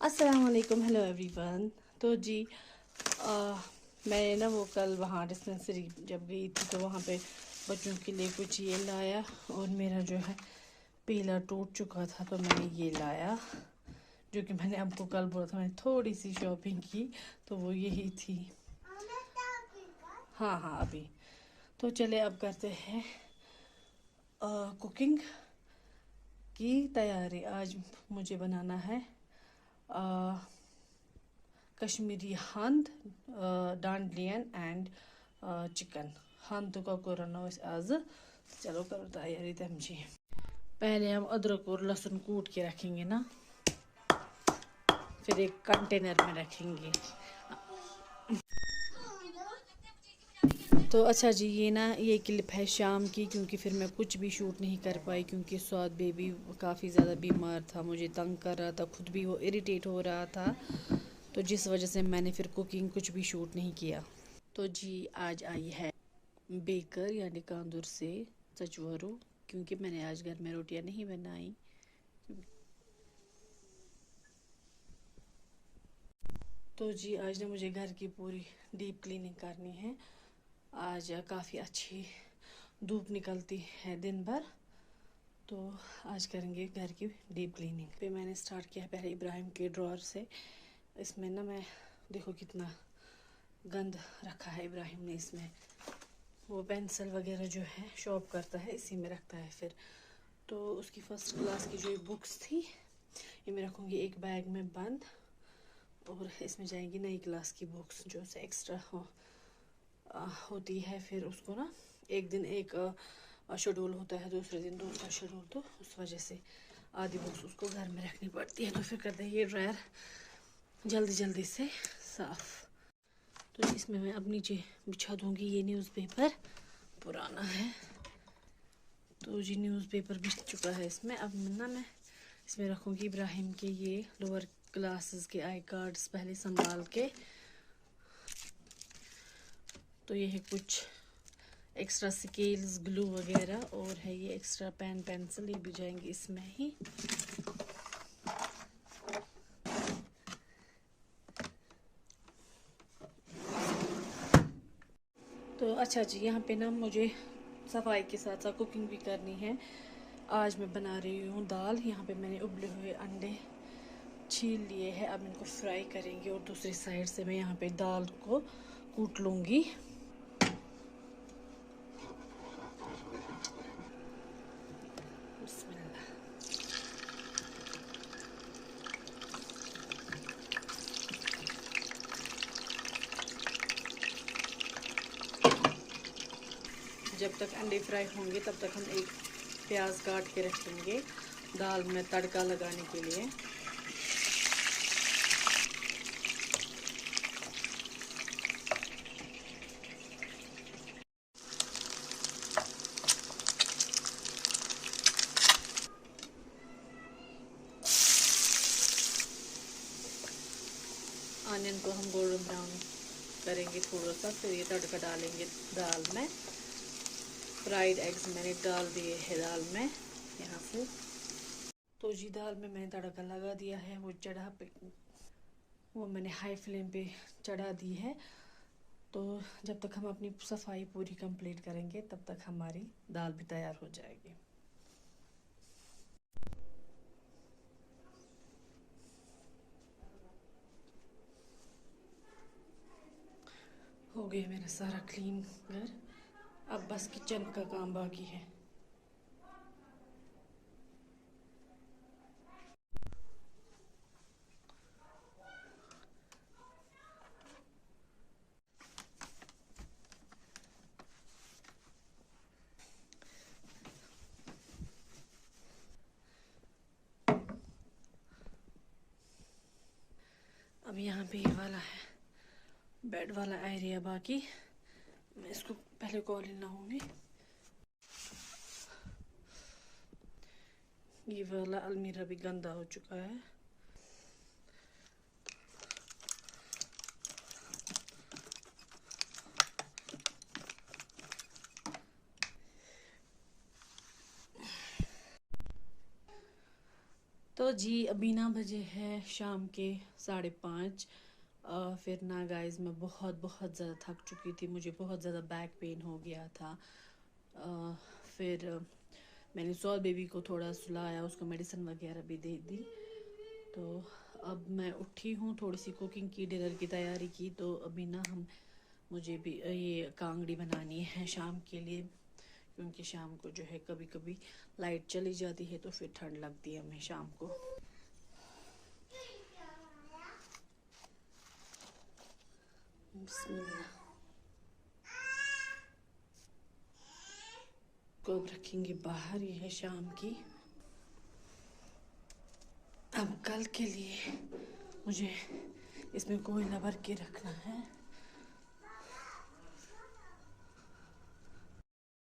अस्सलाम वालेकुम, hello everyone. तो जी मैं ना वो कल वहाँ डिस्पेंसरी जब गई थी तो वहाँ पे बच्चों के लिए कुछ ये लाया और मेरा जो है पीला टूट चुका था तो मैंने ये लाया, जो कि मैंने आपको कल बोला था। मैंने थोड़ी सी शॉपिंग की तो वो यही थी। हाँ हाँ अभी। तो चले अब करते हैं कुकिंग की तैयारी। आज मुझे बनाना है कश्मीरी हंद, डांडलियन एंड चिकन। हंद का करना आज। चलो करो तैयारी तमची। पहले हम अदरक और लहसुन कूट के रखेंगे ना, फिर एक कंटेनर में रखेंगे। तो अच्छा जी, ये ना ये क्लिप है शाम की, क्योंकि फिर मैं कुछ भी शूट नहीं कर पाई क्योंकि स्वाद बेबी काफ़ी ज़्यादा बीमार था, मुझे तंग कर रहा था, खुद भी वो इरिटेट हो रहा था, तो जिस वजह से मैंने फिर कुकिंग कुछ भी शूट नहीं किया। तो जी आज आई है बेकर यानी कांदूर से सचवरू, क्योंकि मैंने आज घर में रोटियां नहीं बनाई। तो जी आज ना मुझे घर की पूरी डीप क्लीनिंग करनी है। आज काफ़ी अच्छी धूप निकलती है दिन भर, तो आज करेंगे घर की डीप क्लीनिंग। पे मैंने स्टार्ट किया पहले इब्राहिम के ड्रॉर से। इसमें ना मैं देखो कितना गंद रखा है इब्राहिम ने इसमें। वो पेंसिल वगैरह जो है शॉप करता है इसी में रखता है। फिर तो उसकी फ़र्स्ट क्लास की जो बुक्स थी ये मैं रखूँगी एक बैग में बंद, और इसमें जाएंगी नई क्लास की बुक्स जो से एक्स्ट्रा होती है। फिर उसको ना एक दिन एक शेड्यूल होता है, दूसरे दिन दूसरा शेड्यूल, तो उस वजह से आधी बुक्स उसको घर में रखनी पड़ती है। तो फिर करते हैं ये ड्रायर जल्दी जल्दी से साफ़। तो इसमें मैं अब नीचे बिछा दूँगी ये न्यूज़पेपर, पुराना है तो जी न्यूज़पेपर बिछ चुका है इसमें। अब ना मैं इसमें रखूँगी इब्राहिम के ये लोअर क्लासेस के आई कार्ड्स पहले संभाल के। तो ये है कुछ एक्स्ट्रा स्केल्स, ग्लू वगैरह, और है ये एक्स्ट्रा पेन पेंसिल, ये भी जाएंगे इसमें ही। तो अच्छा जी, यहाँ पे ना मुझे सफाई के साथ साथ कुकिंग भी करनी है। आज मैं बना रही हूँ दाल। यहाँ पे मैंने उबले हुए अंडे छील लिए हैं, अब इनको फ्राई करेंगे, और दूसरी साइड से मैं यहाँ पे दाल को कूट लूँगी। जब तक अंडे फ्राई होंगे तब तक हम एक प्याज काट के रखेंगे दाल में तड़का लगाने के लिए। आनियन को हम गोल्डन ब्राउन करेंगे थोड़ा सा, फिर ये तड़का डालेंगे दाल में। फ्राइड एग्स मैंने डाल दिए हैं दाल में यहाँ से। तो जी दाल में मैंने तड़का लगा दिया है, वो मैंने हाई फ्लेम पे चढ़ा दी है। तो जब तक हम अपनी सफाई पूरी कंप्लीट करेंगे तब तक हमारी दाल भी तैयार हो जाएगी। हो गया मेरा सारा क्लीन घर, अब बस किचन का काम बाकी है। अब यहाँ पे ये वाला है बेड वाला एरिया बाकी, मैं इसको पहले कॉलिन लाऊंगी। ये वाला अलमीरा भी गंदा हो चुका है। तो तो जी अभी ना बजे है शाम के 5:30। फिर ना गाइस मैं बहुत बहुत ज़्यादा थक चुकी थी, मुझे बहुत ज़्यादा बैक पेन हो गया था। फिर मैंने सौद बेबी को थोड़ा सुलाया, उसको मेडिसिन वगैरह भी दे दी। तो अब मैं उठी हूँ, थोड़ी सी कुकिंग की, डिनर की तैयारी की। तो अभी ना मुझे भी ये कांगड़ी बनानी है शाम के लिए, क्योंकि शाम को जो है कभी कभी लाइट चली जाती है तो फिर ठंड लगती है हमें शाम को। बिस्मिल्लाह। को अब रखेंगे बाहर, ये है शाम की। अब कल के लिए मुझे इसमें कोयला भर के रखना है।